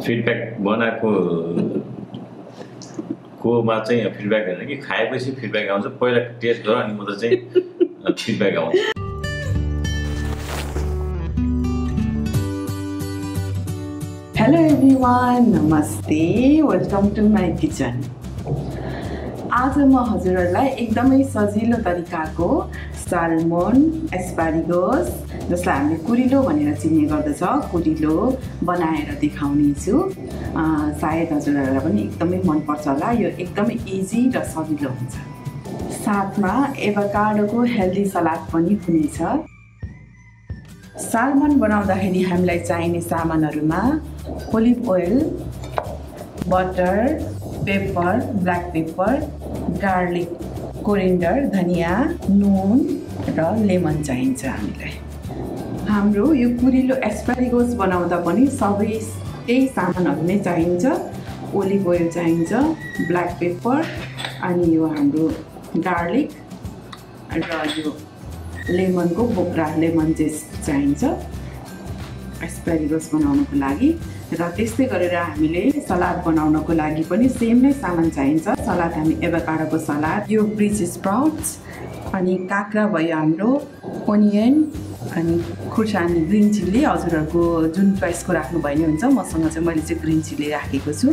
Feedback बनाएको कोमा चाहिँ feedback होइन कि खाएपछि फिडब्याक आउँछ। पहिला टेस्ट गर अनि मात्र चाहिँ फिडब्याक आउँछ। Hello everyone, Namaste, welcome to my kitchen. आज म हजुरहरूलाई एकदमै सजिलो तरिकाको साल्मन एस्पारिगस जसलाई हामीले कुरिलो भनेर चिन्ने गर्दछ कुरिलो बनाएर देखाउने छु। सायद हजुरहरूलाई पनि एकदमै मन पर्छ होला। यो एकदमै इजी र सजिलो हुन्छ। साथमा एभोकाडोको हेल्दी सलाद पनि हुनेछ। साल्मन बनाउँदाखेरि हामीलाई चाहिने सामानहरुमा olive oil, butter, pepper, black pepper, garlic, coriander, धनिया, नुन र लेमन चाहिन्छ हामीलाई। हाम्रो यो कुरिलो एस्पारिगस बनाउँदा पनि सबै त्यही सामानहरु नै चाहिन्छ। ओलिभ ओइल चाहिन्छ, ब्ल्याक पेपर, अनि यो हाम्रो गार्लिक र यो लेमनको बोक्रा लेमन जेस्ट चाहिन्छ एस्पारिगस बनाउनको लागि। र त्यस्तै गरेर हामीले सलाद बनाउनको लागि पनि सेम नै सामान चाहिन्छ। सलाद हामी एभोकाडोको सलाद, यो ब्रिज स्प्राउट्स, अनि काक्रा भयो हाम्रो, ओनियन, अनि खुर्सानी, ग्रीन चिल्ली, हजुरहरूको जुन चोइसको राख्नु भयो हुन्छ। मसँग चाहिँ मैले चाहिँ ग्रीन चिल्ली राखेको छु।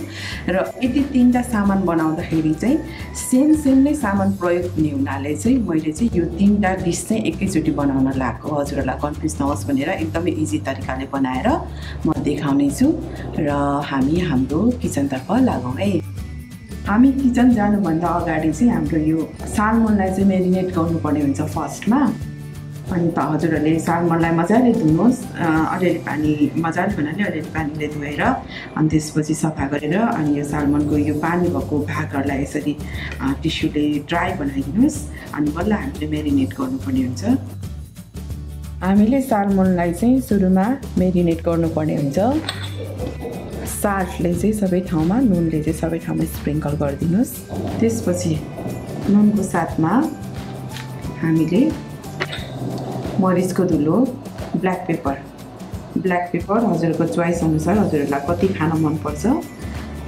र यति तीनटा सामान बनाउँदाखेरि चाहिँ सेम नै सामान प्रयोग हुने हुनाले चाहिँ मैले चाहिँ यो तीनटा डिस चाहिँ एकैचोटि बनाउन लागेको, हजुरहरूलाई कन्फ्युज नहोस् भनेर एकदमै इजी तरिकाले बनाएर म देखाउने छु। र हामी हाम्रो किचनतर्फ लागौँ है। हामी किचन जानुभन्दा अगाडि चाहिँ हाम्रो यो साल्मनलाई चाहिँ मेरिनेट गर्नुपर्ने हुन्छ फर्स्टमा। अनि त हजुरहरूले साल्मनलाई मजाले धुनुहोस्। अलिअलि पानी मजाले भन्नाले अलिअलि पानीले धोएर अनि त्यसपछि सफा गरेर अनि यो साल्मनको यो पानी भएको भागहरूलाई यसरी टिस्युले ड्राई बनाइदिनुहोस्। अनि बल्ल हामीले मेरिनेट गर्नुपर्ने हुन्छ। हामीले साल्मनलाई चाहिँ सुरुमा मेरिनेट गर्नुपर्ने हुन्छ। साल्टले चाहिँ सबै ठाउँमा, नुनले चाहिँ सबै ठाउँमा स्प्रिङ्कल गरिदिनुहोस्। त्यसपछि नुनको साथमा हामीले मरिचको धुलो, ब्ल्याक पेपर हजुरको चोइस अनुसार हजुरहरूलाई कति खान मनपर्छ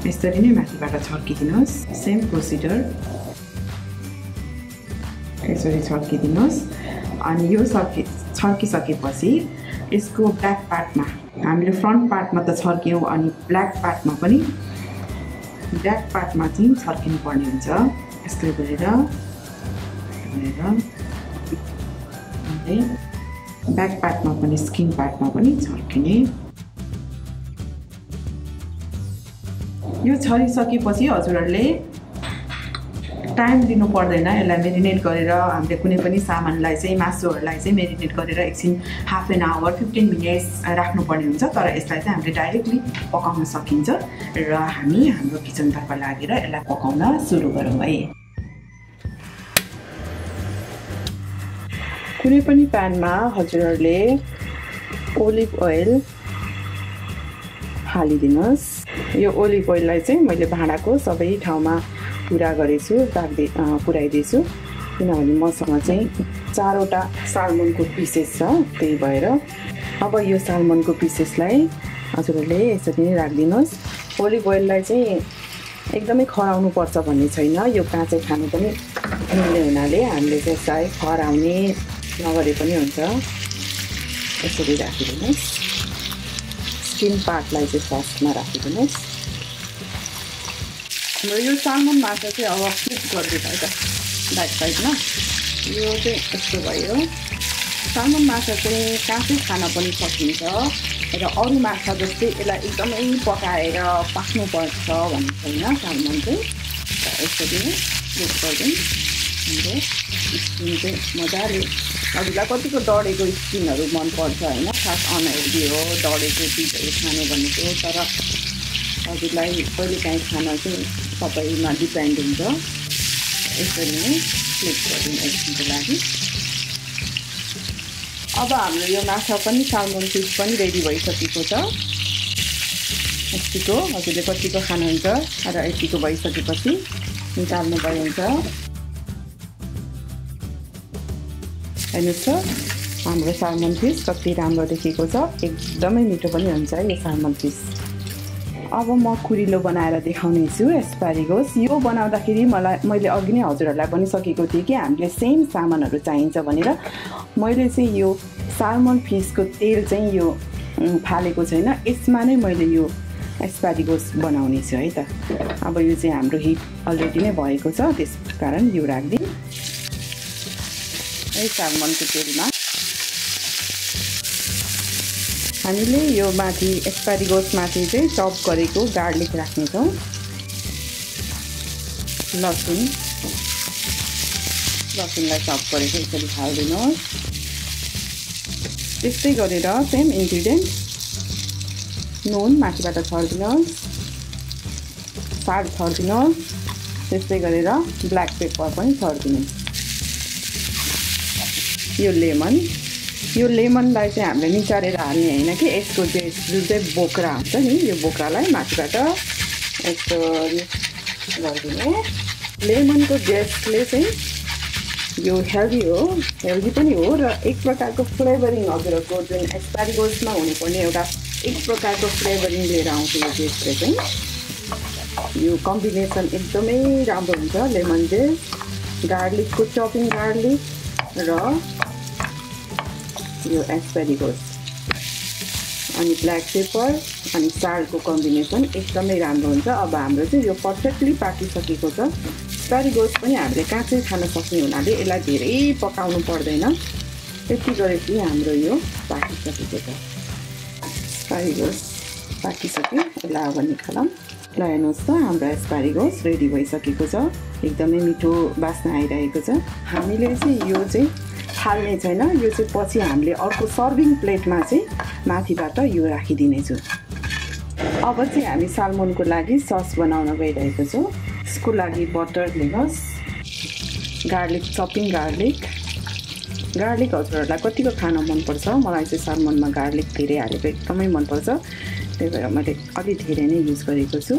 यसरी नै माथिबाट छर्किदिनुहोस्। सेम प्रोसिजर यसरी छर्किदिनुहोस्। अनि यो छर्किसकेपछि यसको ब्याक पार्टमा हामीले फ्रन्ट पार्टमा त छर्क्यौँ, अनि ब्याक पार्टमा चाहिँ छर्किनु पर्ने हुन्छ। यस्तै गरेर ब्याक पार्टमा पनि स्किन पार्टमा पनि छर्किने। यो छरिसकेपछि हजुरहरूले टाइम दिनु पर्दैन। यसलाई मेरिनेट गरेर हामीले कुनै पनि सामानलाई चाहिँ मासुहरूलाई चाहिँ मेरिनेट गरेर एकछिन हाफ एन आवर 15 मिनट्स राख्नुपर्ने हुन्छ। तर यसलाई चाहिँ हामीले डाइरेक्टली पकाउन सकिन्छ। र हामी हाम्रो किचनतर्फ लागेर यसलाई पकाउन सुरु गरौँ है। कुनै पनि प्यानमा हजुरहरूले ओलिभ ओइल हालिदिनुहोस्। यो ओलिभ ओइललाई चाहिँ मैले भाँडाको सबै ठाउँमा पुऱ्याइदिएछु किनभने मसँग चाहिँ 4वटा साल्मनको पिसेस छ, त्यही भएर। अब यो साल्मनको पिसेसलाई हजुरहरूले यसरी नै राखिदिनुहोस्। ओलिभ ओइललाई चाहिँ एकदमै खराउनु पर्छ भन्ने छैन। यो काँचै खानु पनि मिल्ने हुनाले हामीले चाहिँ सायद खराउने नगरे पनि हुन्छ। यसरी राखिदिनुहोस्। स्किन पार्टलाई चाहिँ फर्स्टमा राखिदिनुहोस्। हाम्रो यो साल्मन माछा चाहिँ अब फ्लिप गरिदिनु है त ब्याक साइडमा। यो चाहिँ यस्तो भयो। साल्मन माछा चाहिँ काँचै खान पनि सकिन्छ र अरू माछा जस्तै यसलाई एकदमै पकाएर पाक्नुपर्छ भन्ने छैन। साल्मन चाहिँ यसरी नै फ्लिप गरिदिउँ। हाम्रो स्किन चाहिँ मजाले, हजुरलाई कतिको डढेको स्किनहरू मनपर्छ होइन, खास अनहेल्दी हो डढेको चिजहरू खाने भनेको। तर हजुरलाई कहिलेकाहीँ खाना चाहिँ सबैमा डिपेन्ड हुन्छ। यसरी नै फ्लिप गरिदिउँ एकछिनको लागि। अब हाम्रो यो माछा पनि साल्मन फिस पनि रेडी भइसकेको छ। यतिको हजुरले कतिको खानुहुन्छ र यतिको भइसकेपछि निकाल्नु भयो हुन्छ। हेर्नुहोस् त हाम्रो साल्मन फिस कति राम्रो देखिएको छ। एकदमै मिठो पनि हुन्छ यो साल्मन फिस। अब म कुरिलो बनाएर देखाउने छु एस्पारिगस। यो बनाउँदाखेरि मैले अघि नै हजुरहरूलाई भनिसकेको थिएँ कि हामीले सेम सामानहरू चाहिन्छ भनेर। मैले चाहिँ यो सालमन फिसको तेल चाहिँ यो फालेको छैन, यसमा नै मैले यो एस्पारिगस बनाउने छु है त। अब यो चाहिँ हाम्रो हिट अलरेडी नै भएको छ, त्यस कारण यो राख्दिउँ है सालमनको तेलमा। हामीले यो माथि एस्पारिगस माथि चाहिँ चप गरेको गार्लिक राख्नेछौँ। लसुनलाई चप गरेको यसरी हालिदिनुहोस्। त्यस्तै गरेर सेम इन्ग्रिडियन्ट नुन माथिबाट छरिदिनुहोस्, साल्ट छरिदिनुहोस्। त्यस्तै गरेर ब्ल्याक पेपर पनि छरिदिनुहोस्। यो लेमनलाई चाहिँ हामीले निचारेर हाल्ने होइन कि यसको जुन चाहिँ बोक्रा हुन्छ नि, यो बोक्रालाई माथिबाट यस्तो गरिदिनु। लेमनको जेस्टले चाहिँ यो हेल्दी पनि हो र एक प्रकारको फ्लेभरिङ हजुरहरूको जुन एस्पारिगसमा हुनुपर्ने एउटा एक प्रकारको फ्लेभरिङ लिएर आउँछ यो जेस्टले चाहिँ। यो कम्बिनेसन एकदमै राम्रो हुन्छ, लेमन जेस्ट, गार्लिकको चपिङ गार्लिक र यो एस्पारिगस अनि ब्ल्याक पेपर अनि साल्टको कम्बिनेसन एकदमै राम्रो हुन्छ। अब हाम्रो चाहिँ यो पर्फेक्टली पाकिसकेको छ। एस्पारिगस पनि हामीले काँचै खान सक्ने हुनाले यसलाई धेरै पकाउनु पर्दैन। त्यति गरेपछि हाम्रो यो पाकिसकेको छ। एस्पारिगस पाकिसक्यो, यसलाई अब निकालौँ। ल हेर्नुहोस् त, हाम्रो एस्पारिगस रेडी भइसकेको छ। एकदमै मिठो बास्ना आइरहेको छ। हामीले चाहिँ यो चाहिँ हाल्ने छैन, यो चाहिँ पछि हामीले अर्को सर्भिङ प्लेटमा चाहिँ माथिबाट यो राखिदिनेछु। अब चाहिँ हामी सालमनको लागि सस बनाउन गइरहेको छौँ। यसको लागि बटर लिनुहोस्, गार्लिक चपिङ गार्लिक हजुरहरूलाई कतिको खान मनपर्छ। मलाई चाहिँ सालमनमा गार्लिक धेरै हालेको एकदमै मनपर्छ, त्यही भएर मैले अलि धेरै नै युज गरेको छु।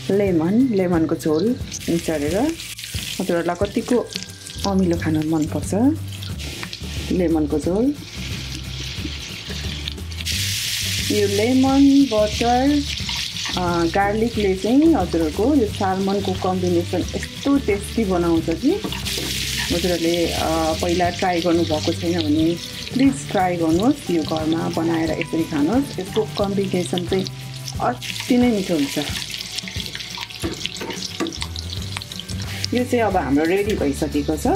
लेमनको झोल निचारेर हजुरहरूलाई कतिको अमिलो खान मनपर्छ लेमनको झोल। यो लेमन बटर गार्लिकले चाहिँ हजुरहरूको यो सालमनको कम्बिनेसन यस्तो टेस्टी बनाउँछ कि हजुरहरूले पहिला ट्राई गर्नुभएको छैन भने प्लिज ट्राई गर्नुहोस्। यो घरमा बनाएर यसरी खानुहोस्, यसको कम्बिनेसन चाहिँ अति नै मिठो हुन्छ। यो चाहिँ अब हाम्रो रेडी भइसकेको छ।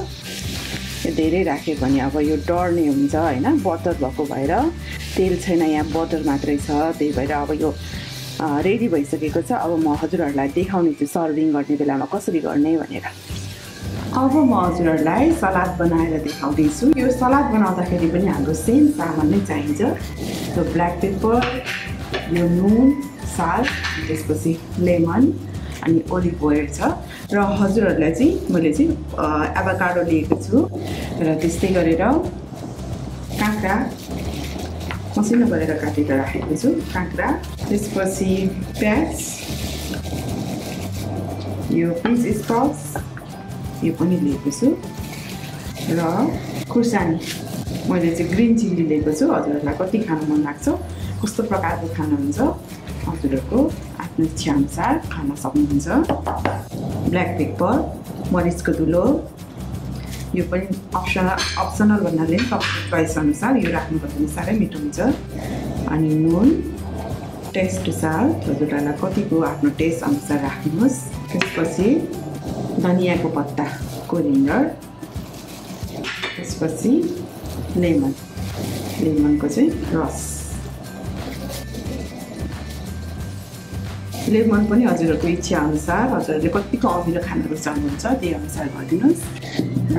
यो धेरै राख्यो भने अब यो डढ्ने हुन्छ होइन, बटर भएको भएर। तेल छैन, यहाँ बटर मात्रै छ, त्यही भएर अब यो रेडी भइसकेको छ। अब म हजुरहरूलाई देखाउने छु सर्भिङ गर्ने बेलामा कसरी गर्ने भनेर। अब म हजुरहरूलाई सलाद बनाएर देखाउँदैछु। यो सलाद बनाउँदाखेरि पनि हाम्रो सेम सामान नै चाहिन्छ। यो ब्ल्याक पेपर, यो नुन, साल्ट, त्यसपछि लेमन अनि ओलिभ ओइल छ। र हजुरहरूलाई चाहिँ मैले चाहिँ एभोकाडो लिएको छु र त्यस्तै गरेर काँक्रा मसिनो गरेर काटेर राखेको छु, काँक्रा। त्यसपछि प्याज, यो पिस स्कच यो पनि लिएको छु र खुर्सानी मैले चाहिँ ग्रिन चिल्ली लिएको छु। हजुरहरूलाई कति खान मन लाग्छ, कस्तो प्रकारको खानुहुन्छ हजुरहरूको आफ्नो इच्छाअनुसार खान सक्नुहुन्छ। ब्ल्याक पेपर, मरिचको धुलो, यो पनि अप्सनल भन्नाले तपाईँको चोइस अनुसार यो राख्नुपर्छ भने साह्रै मिठो हुन्छ। अनि नुन टेस्ट अनुसार हजुरहरूलाई कतिको आफ्नो टेस्ट अनुसार राख्नुहोस्। त्यसपछि धनियाँको पत्ता, कोरिन्डर, त्यसपछि लेमनको चाहिँ रस। लेमन पनि हजुरहरूको इच्छा अनुसार हजुरहरूले कतिको अमिलो खान रुचाउनुहुन्छ त्यही अनुसार गरिदिनुहोस्। र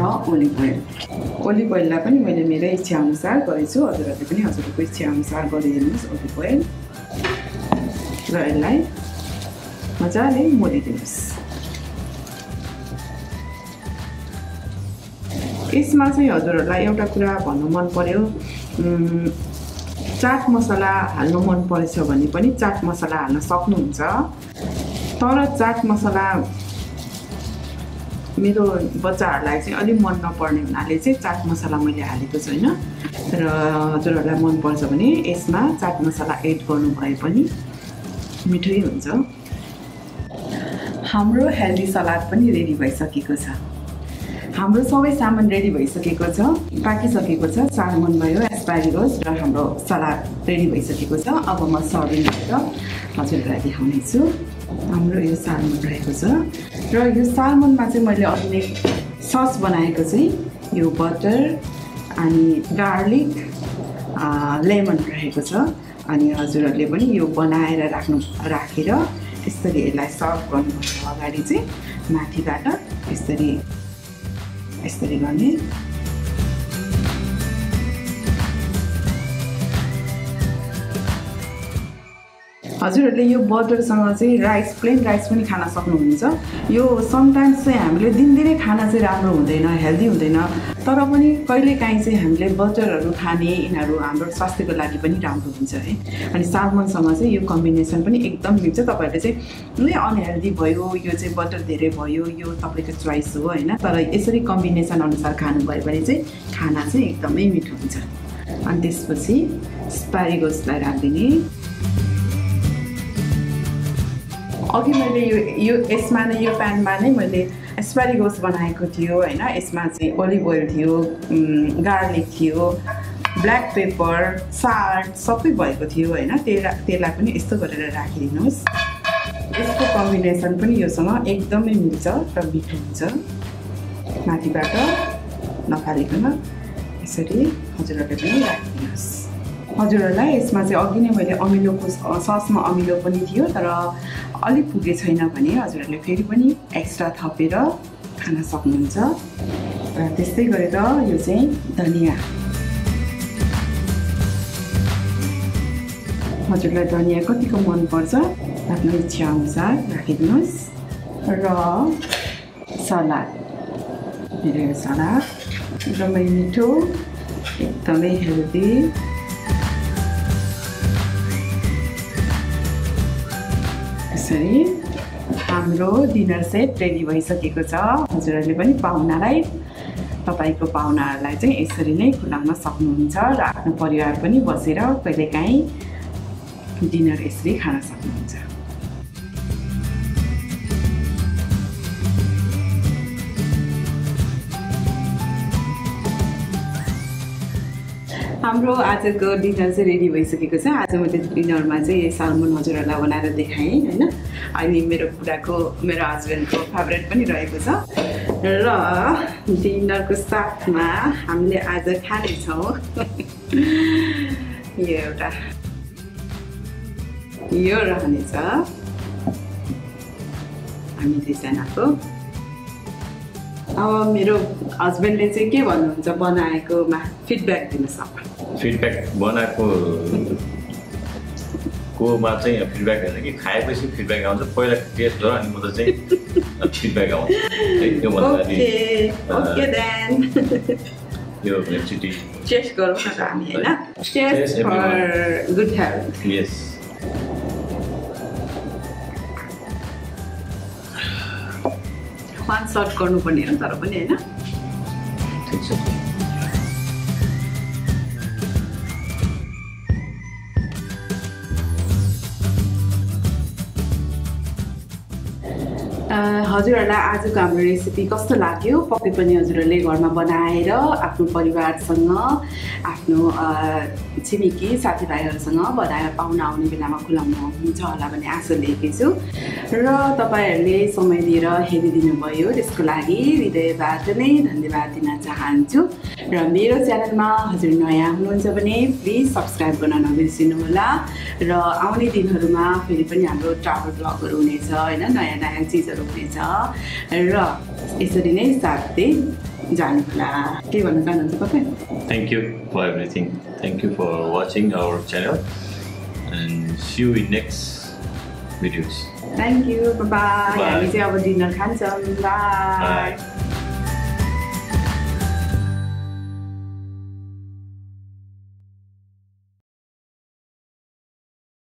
ओलिभ ओइललाई पनि मैले मेरो इच्छा अनुसार गरेछु, हजुरहरूले पनि हजुरहरूको इच्छा अनुसार गरिदिनुहोस् ओलिभ ओइल। र यसलाई मजाले मोलिदिनुहोस्। यसमा चाहिँ हजुरहरूलाई एउटा कुरा भन्नु मन पर्यो, चाट मसला हाल्नु मन परेछ भने पनि चाट मसला हाल्न सक्नुहुन्छ। तर चाट मसला मेरो बच्चाहरूलाई चाहिँ अलिक मन नपर्ने हुनाले चाहिँ चाट मसला मैले हालेको छैन र हजुरहरूलाई मनपर्छ भने यसमा चाट मसला एड गर्नु भए पनि मिठै हुन्छ। हाम्रो हेल्दी सलाद पनि रेडी भइसकेको छ। हाम्रो सबै सामान रेडी भइसकेको छ, पाकिसकेको छ। सालमन भयो, एस्पारिगस र हाम्रो सलाद रेडी भइसकेको छ। अब म सर्भिङ गरेर हजुरलाई देखाउनेछु। हाम्रो यो सालमन रहेको छ र यो सालमनमा चाहिँ मैले अहिले सस बनाएको चाहिँ यो बटर अनि गार्लिक लेमन रहेको छ। अनि हजुरहरूले पनि यो बनाएर राखेर यसरी यसलाई सर्भ गर्नुपर्छ। अगाडि चाहिँ माथिबाट यसरी गर्ने। हजुरहरूले यो बटरसँग चाहिँ प्लेन राइस पनि खान सक्नुहुन्छ। यो समटाइम्स चाहिँ हामीले दिनदिनै खाना चाहिँ राम्रो हुँदैन, हेल्दी हुँदैन, तर पनि कहिलेकाहीँ चाहिँ हामीले बटरहरू खाने यिनीहरू हाम्रो स्वास्थ्यको लागि पनि राम्रो हुन्छ है। अनि सालमनसँग चाहिँ यो कम्बिनेसन पनि एकदम मिल्छ। तपाईँहरूले चाहिँ अनहेल्दी भयो, यो चाहिँ बटर धेरै भयो, यो तपाईँको चोइस हो होइन, तर यसरी कम्बिनेसन अनुसार खानुभयो भने चाहिँ खाना चाहिँ एकदमै मिठो हुन्छ। अनि त्यसपछि एस्पारिगसलाई राखिदिने। अघि मैले यो यसमा नै यो प्यानमा नै मैले एस्पारिगस बनाएको थियो होइन। यसमा चाहिँ ओलिभ ओइल थियो, गार्लिक थियो, ब्ल्याक पेपर, साल्ट सबै भएको थियो होइन। त्यसलाई पनि यस्तो गरेर राखिदिनुहोस्। यसको कम्बिनेसन पनि योसँग एकदमै मिल्छ र मिठो हुन्छ। माथिबाट नफालिकन यसरी हजुरहरूले पनि राखिदिनुहोस्। हजुरहरूलाई यसमा चाहिँ अघि नै मैले अमिलोको ससमा अमिलो पनि थियो, तर अलिक पुगे छैन भने हजुरहरूले फेरि पनि एक्स्ट्रा थपेर खान सक्नुहुन्छ। र त्यस्तै गरेर यो चाहिँ धनियाँ, हजुरलाई धनियाँ कतिको मनपर्छ आफ्नो इच्छा अनुसार राखिदिनुहोस्। र सलाद, मेरो सलाद एकदमै मिठो, एकदमै हेल्दी। यसरी हाम्रो डिनर सेट रेडी भइसकेको छ। हजुरहरूले पनि तपाईँको पाहुनाहरूलाई चाहिँ यसरी नै खुलाउन सक्नुहुन्छ र आफ्नो परिवार पनि बसेर कहिलेकाहीँ डिनर यसरी खान सक्नुहुन्छ। हाम्रो आजको डिनर चाहिँ रेडी भइसकेको छ। आज मैले डिनरमा चाहिँ सालमन हजुरहरूलाई बनाएर देखाएँ होइन। अनि मेरो हस्बेन्डको फेभरेट पनि रहेको छ। र डिनरको साथमा हामीले आज खानेछौँ यो रहनेछ हामी दुईजनाको। अब मेरो हस्बेन्डले चाहिँ के भन्नुहुन्छ बनाएकोमा फिडब्याक दिनुहोस्। फिडब्याक बनाएको कोमा चाहिँ फिडब्याक होइन कि खाएपछि फिडब्याक आउँछ। पहिला टेस्ट गर अनि मात्र चाहिँ फिडब्याक आउँछ। यो एकचोटि टेस्ट गरौँ न त हामी होइन। Test for good health. Yes. वान सर्ट गर्नुपर्ने हो तर पनि होइन। ठिक छ। हजुरहरूलाई आजको हाम्रो रेसिपी कस्तो लाग्यो? पक्कै पनि हजुरहरूले घरमा बनाएर आफ्नो परिवारसँग, आफ्नो छिमेकी साथीभाइहरूसँग बनाएर पाहुना आउने बेलामा खुलाउनुहुन्छ होला भन्ने आशा लिएकी छु। र तपाईँहरूले समय दिएर हेरिदिनु भयो त्यसको लागि हृदयबाट नै धन्यवाद दिन चाहन्छु। र मेरो च्यानलमा हजुर नयाँ हुनुहुन्छ भने प्लिज सब्सक्राइब गर्न नबिर्सिनु होला। र आउने दिनहरूमा फेरि पनि हाम्रो ट्राभल ब्लगहरू हुनेछ होइन, नयाँ नयाँ चिजहरू हुनेछ। र यसरी नै साथ दिँदै जानुहोला। के भन्न चाहनुहुन्छ तपाईँ? Thank you for everything. Thank you for watching our channel and see you in next videos. Thank you. Bye bye. हामी चाहिँ अब डिनर खान्छौँ। बाई।